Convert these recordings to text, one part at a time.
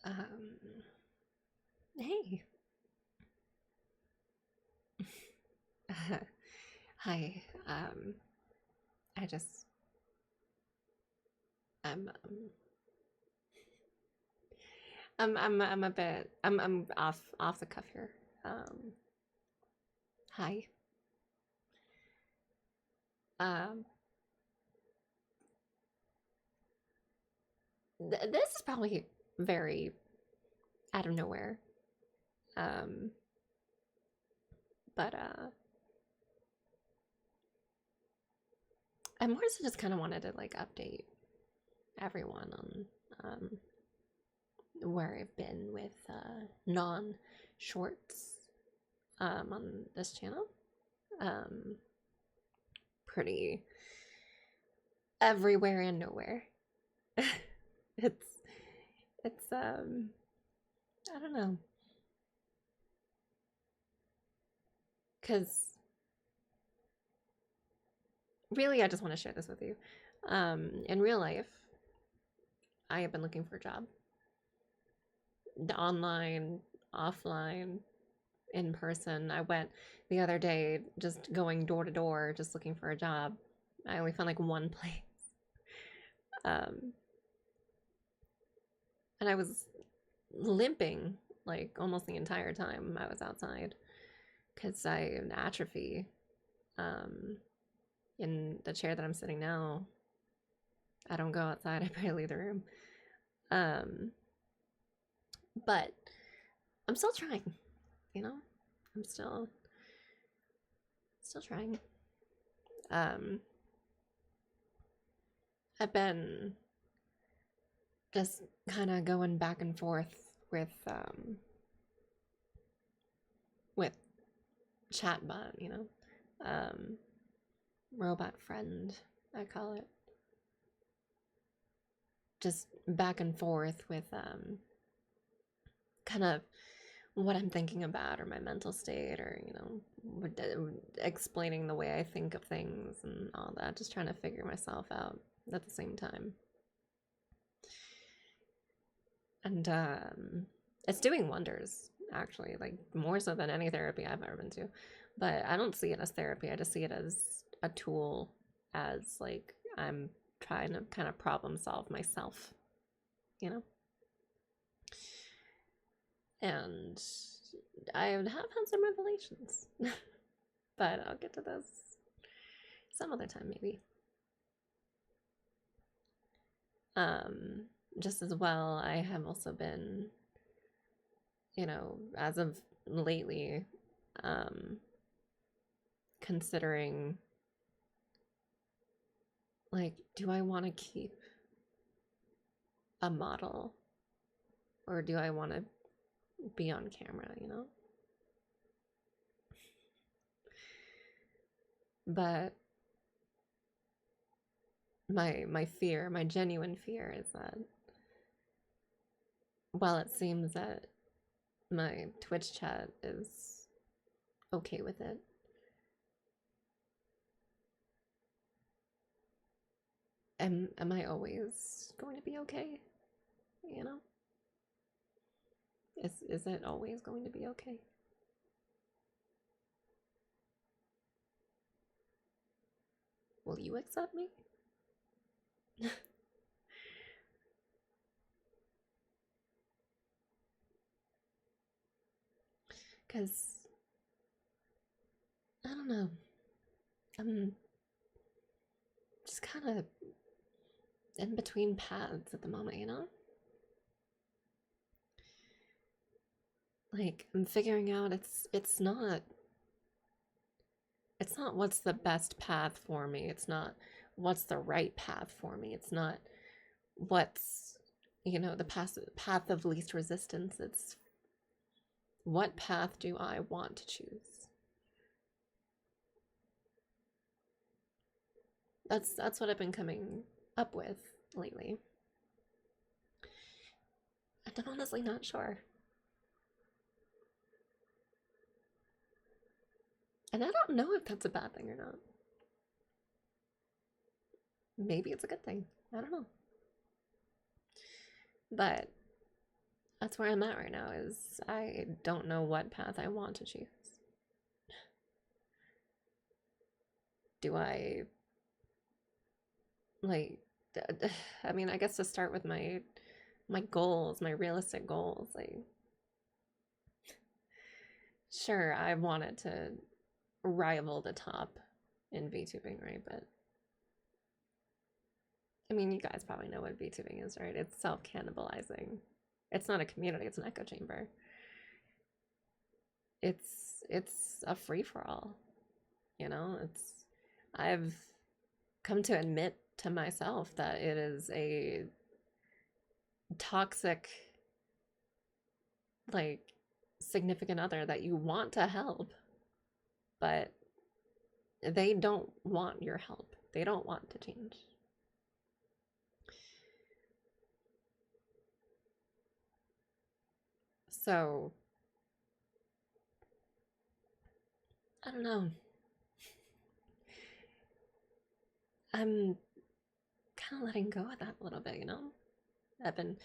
Um, hey. Hi. I just I'm I'm a bit I'm off the cuff here. Um, Hi. Um, this is probably very out of nowhere. Um, but I more so just kind of wanted to like update everyone on where I've been with non shorts on this channel. Um, Pretty everywhere and nowhere. it's it's I don't know, cuz really I just want to share this with you. In real life, I have been looking for a job. Online, offline, in person. I went the other day just going door to door just looking for a job. I only found like one place. Um and I was limping like almost the entire time I was outside cuz I have an atrophy um in the chair that I'm sitting now. I don't go outside. I barely leave the room. Um, but I'm still trying. You know, I'm still trying. Um, I've been just kind of going back and forth with chatbot. Um, robot friend. I call it just back and forth with kind of what I'm thinking about or my mental state or, explaining the way I think of things and all that, just trying to figure myself out at the same time. And it's doing wonders, actually, like more so than any therapy I've ever been to. But I don't see it as therapy, I just see it as a tool, as like I'm trying to kind of problem solve myself, you know? And I have had some revelations. But I'll get to those some other time, maybe. Um, just as well, I have also been, as of lately, um, considering like, do I want to keep a model or do I want to be on camera? But my fear, my genuine fear is that while it seems that my Twitch chat is okay with it, am I always going to be okay? You know? Is it always going to be okay? Will you accept me? Because I don't know. I'm just kind of in between paths at the moment. Like I'm figuring out it's not what's the best path for me. It's not what's the right path for me. It's not what's the path of least resistance. It's what path do I want to choose? That's what I've been coming up with lately. And I'm honestly not sure. And I don't know if that's a bad thing or not. Maybe it's a good thing. I don't know. But That's where I'm at right now is I don't know what path I want to choose. Do I like I mean, I guess to start with my goals, my realistic goals, like sure, I wanted to rival the top in VTubing, right? But I mean, you guys probably know what VTubing is, right? It's self-cannibalizing. It's not a community, it's an echo chamber. It's a free-for-all, you know? I've come to admit to myself that it is a toxic, like, significant other that you want to help, but they don't want your help. They don't want to change. So, I don't know. I'm kind of letting go of that a little bit, you know? I've been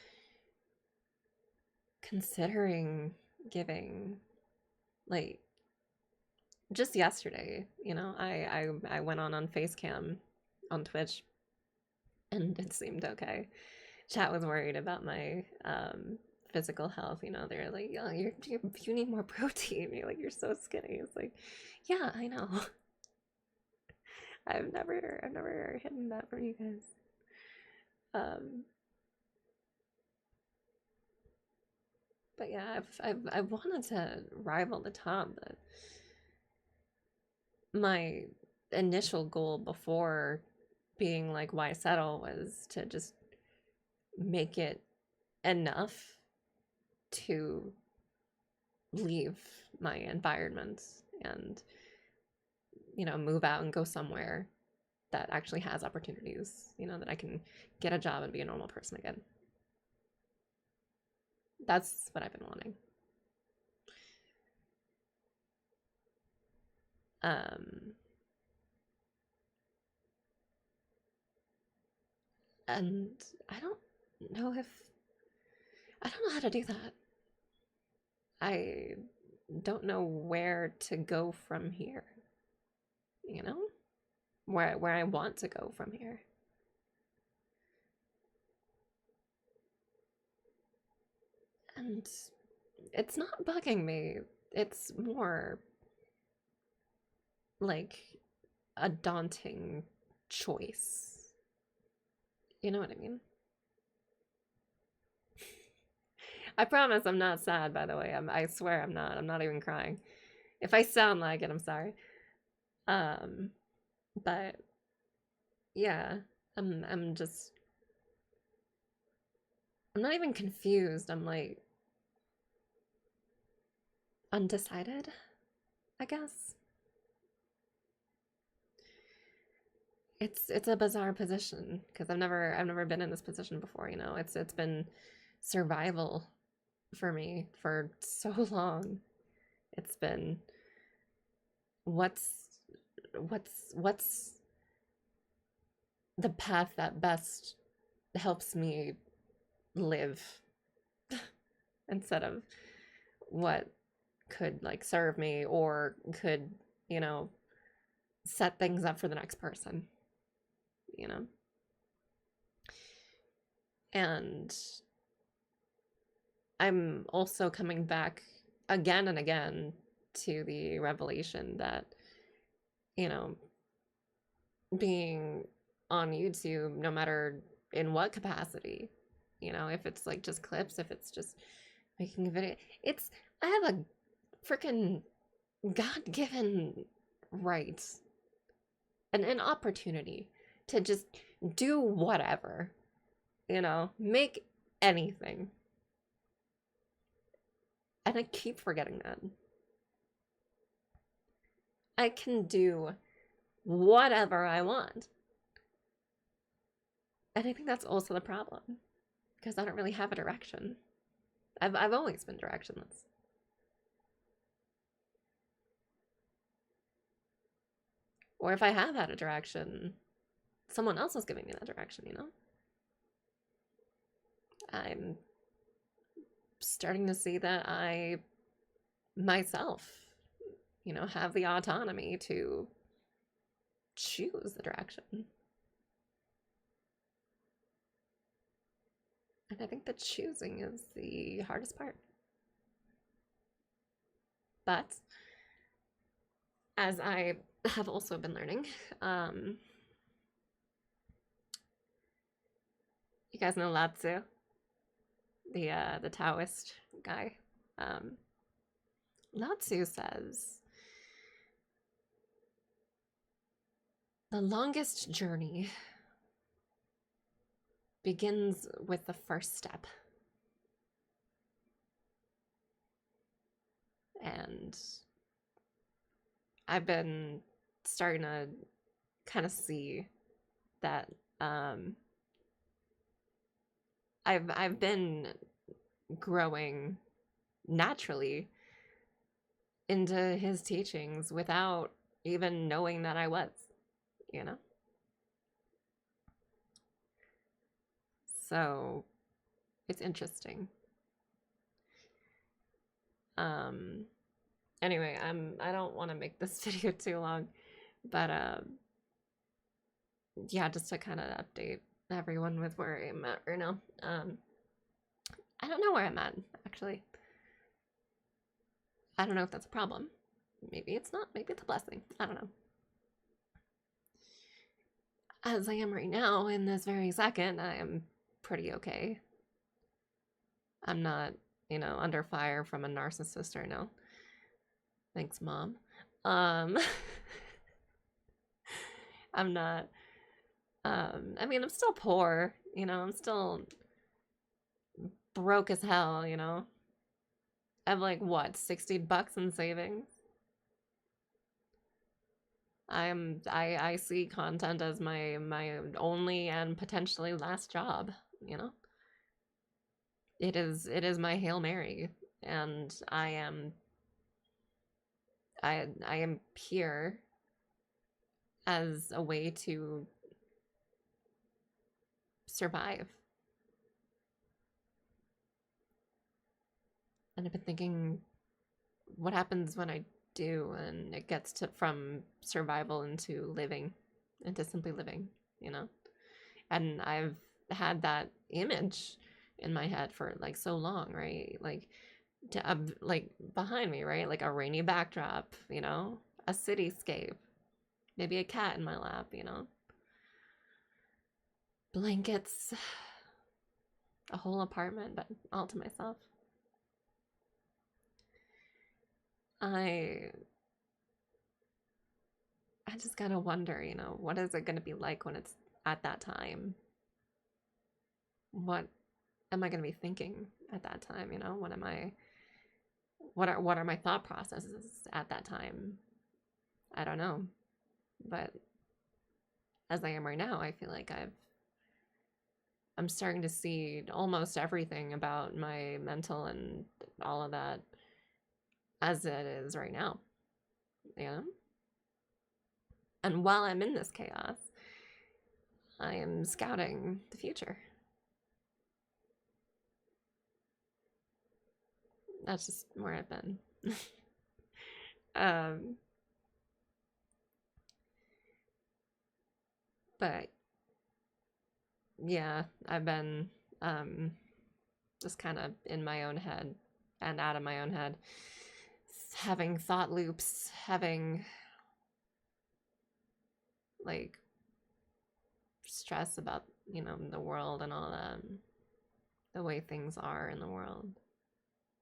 considering giving, like, just yesterday, you know, I went on Facecam on Twitch and it seemed okay. Chat was worried about my physical health, you know. They're like, "Oh, you need more protein. You're like, you're so skinny." It's like, yeah, I know. I've never hidden that from you guys. Um, but yeah, I've wanted to rival the top, but my initial goal before being like, why settle, was to just make it enough to leave my environment and, you know, move out and go somewhere that actually has opportunities, you know, that I can get a job and be a normal person again. That's what I've been wanting. Um, and I don't know if I don't know how to do that. I don't know where to go from here, you know? Where I want to go from here. And it's not bugging me. It's more like a daunting choice. You know what I mean? I promise I'm not sad, by the way. I swear I'm not. I'm not even crying. If I sound like it, I'm sorry. Um, but yeah, I'm just I'm not even confused. I'm like undecided, I guess. It's a bizarre position because I've never been in this position before, you know. It's been survival for me for so long. It's been what's what's the path that best helps me live instead of what could like serve me or could, you know, set things up for the next person, you know. And I'm also coming back again and again to the revelation that, you know, being on YouTube, no matter in what capacity, you know, if it's like just clips, if it's just making a video, it's, I have a freaking God-given right and an opportunity to just do whatever, you know, make anything. And I keep forgetting that. I can do whatever I want. And I think that's also the problem because I don't really have a direction. I've always been directionless. Or if I have had a direction, someone else is giving me that direction, you know? I'm starting to see that I myself, have the autonomy to choose the direction. And I think that choosing is the hardest part. But as I have also been learning, you guys know Lao Tzu, the Taoist guy. Lao Tzu says, the longest journey begins with the first step. And I've been starting to kind of see that I've been growing naturally into his teachings without even knowing that I was, you know? So it's interesting. Anyway, I don't want to make this video too long, but yeah, just to kind of update everyone with where I'm at right now. I don't know where I'm at, actually. I don't know if that's a problem. Maybe it's not. Maybe it's a blessing. I don't know. As I am right now, in this very second, I am pretty okay. I'm not, under fire from a narcissist right now. Thanks, Mom. I'm not, I mean, I'm still poor, I'm still broke as hell, I have like, what, $60 in savings? I see content as my only and potentially last job, It is my Hail Mary, and I am here as a way to survive. And I've been thinking, what happens when I do and it gets to from survival into living, into simply living, And I've had that image in my head for like so long, right? Like like behind me, right? Like a rainy backdrop, a cityscape, maybe a cat in my lap, blankets, a whole apartment, but all to myself. I just gotta wonder, what is it gonna be like when it's at that time? What am I gonna be thinking at that time? What are my thought processes at that time? I don't know. But as I am right now, I feel like I'm starting to see almost everything about my mental and all of that as it is right now. And while I'm in this chaos, I am scouting the future. That's just where I've been. But yeah, I've been just kind of in my own head and out of my own head, having thought loops, having like stress about, the world and all that, the way things are in the world,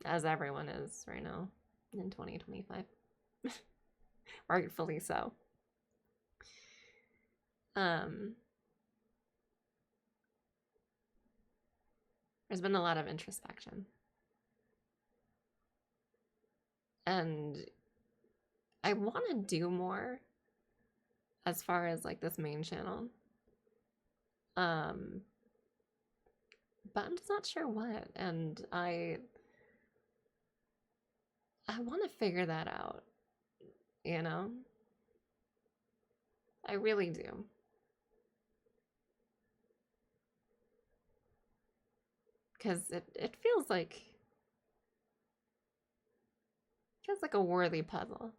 as everyone is right now in 2025. Rightfully so. There's been a lot of introspection. And I want to do more as far as like this main channel. But I'm just not sure what. And I want to figure that out, I really do. Because it feels like Feels like a worthy puzzle.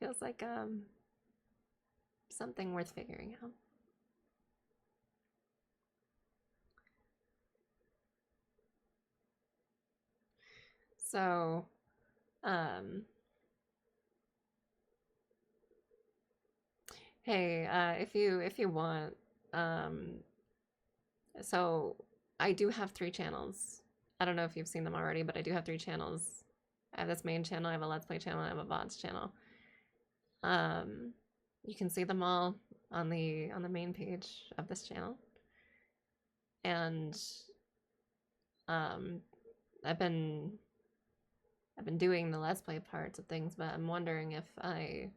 Feels like something worth figuring out. So, hey, if you want, um, so I do have 3 channels. I don't know if you've seen them already, but I do have 3 channels. I have this main channel, I have a Let's Play channel, I have a VODs channel. Um, you can see them all on the main page of this channel. And um, I've been doing the Let's Play parts of things, but I'm wondering if I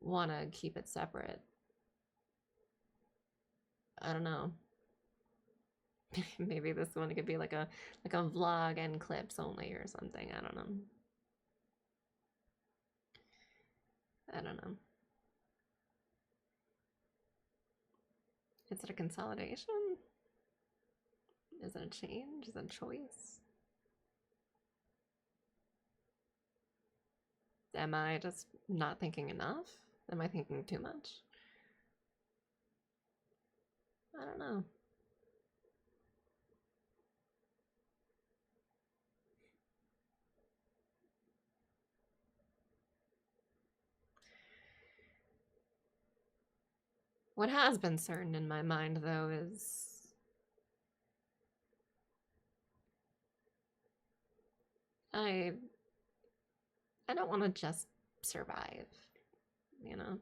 want to keep it separate. I don't know. Maybe this one could be like a vlog and clips only or something. I don't know. I don't know. Is it a consolidation? Is it a change? Is it a choice? Am I just not thinking enough? Am I thinking too much? I don't know. What has been certain in my mind, though, is I don't want to just survive, you know?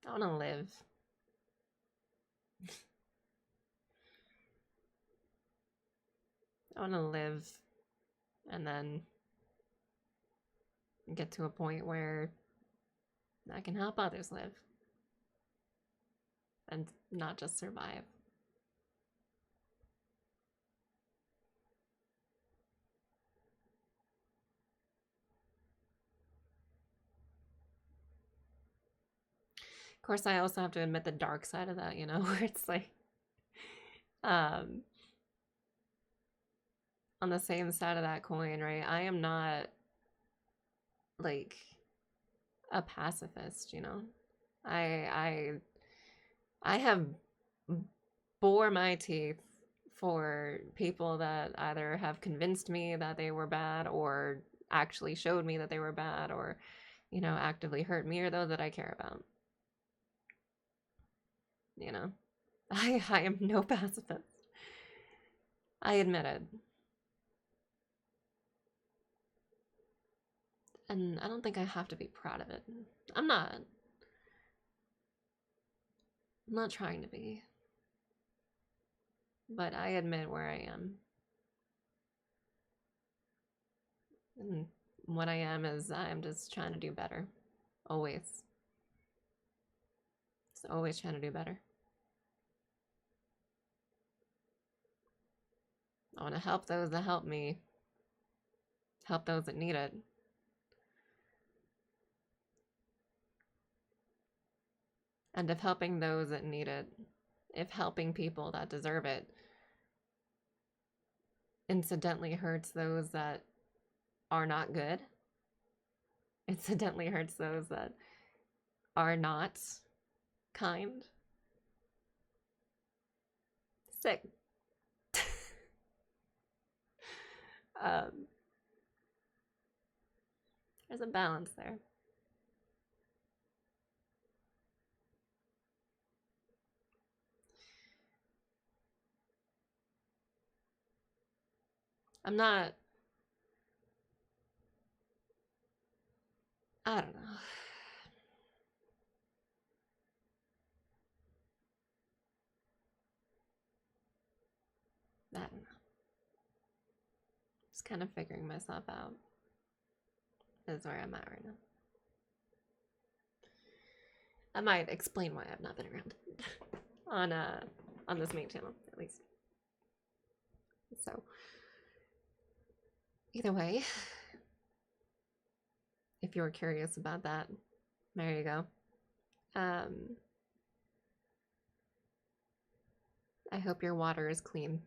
I want to live. I want to live and then get to a point where I can help others live and not just survive. Of course, I also have to admit the dark side of that, you know, where it's like, on the same side of that coin, right? I am not like a pacifist, you know. I I have bore my teeth for people that either have convinced me that they were bad or actually showed me that they were bad or, you know, actively hurt me or those that I care about. You know, I am no pacifist. I admit it. And I don't think I have to be proud of it. I'm not. I'm not trying to be. But I admit where I am. And what I am is I'm just trying to do better. Always. Just always trying to do better. I want to help those that help me. Help those that need it. And if helping those that need it, if helping people that deserve it incidentally hurts those that are not good, incidentally hurts those that are not kind, sick. um, there's a balance there. I'm not, I don't know. I don't know. Just kind of figuring myself out is where I'm at right now. I might explain why I've not been around on this main channel, at least. So, either way, if you're curious about that, there you go. I hope your water is clean.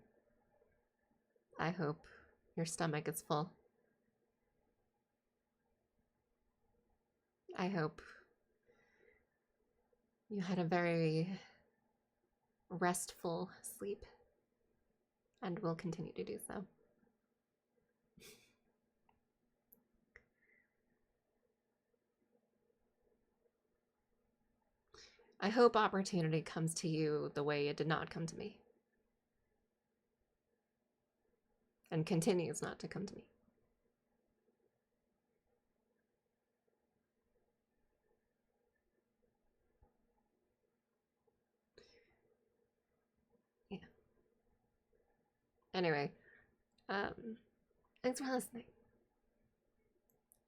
I hope your stomach is full. I hope you had a very restful sleep and will continue to do so. I hope opportunity comes to you the way it did not come to me. And continues not to come to me. Yeah. Anyway, thanks for listening.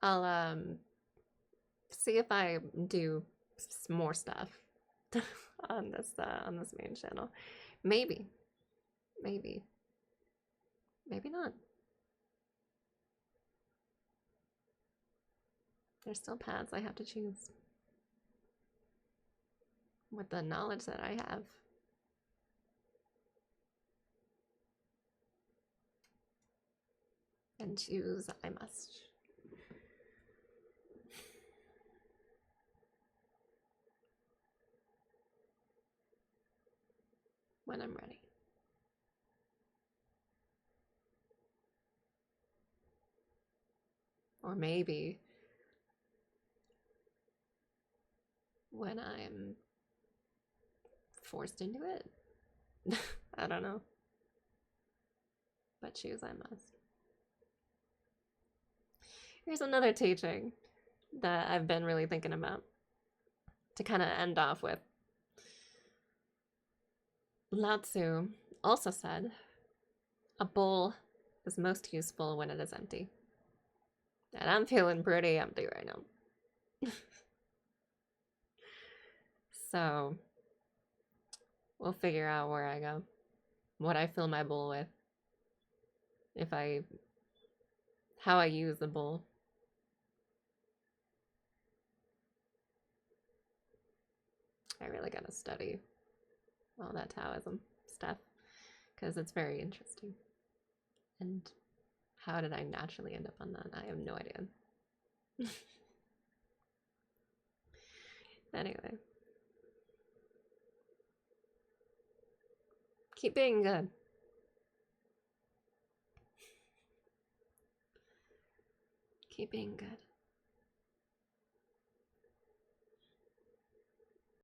I'll see if I do more stuff on this main channel. Maybe. Maybe. Maybe not. There's still paths I have to choose. With the knowledge that I have. And choose I must. When I'm ready. Or maybe when I'm forced into it. I don't know. But choose I must. Here's another teaching that I've been really thinking about to kind of end off with. Lao Tzu also said, a bowl is most useful when it is empty. And I'm feeling pretty empty right now. So, we'll figure out where I go. What I fill my bowl with. How I use the bowl. I really gotta study all that Taoism stuff because it's very interesting. And how did I naturally end up on that? I have no idea. Anyway. Keep being good. Keep being good.